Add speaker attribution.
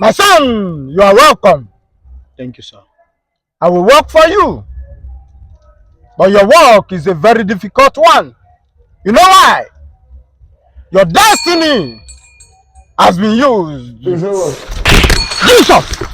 Speaker 1: My son, you are welcome.
Speaker 2: Thank you, sir.
Speaker 1: I will work for you. But your work is a very difficult one. You know why? Your destiny has been used.
Speaker 3: You know what?
Speaker 1: Jesus!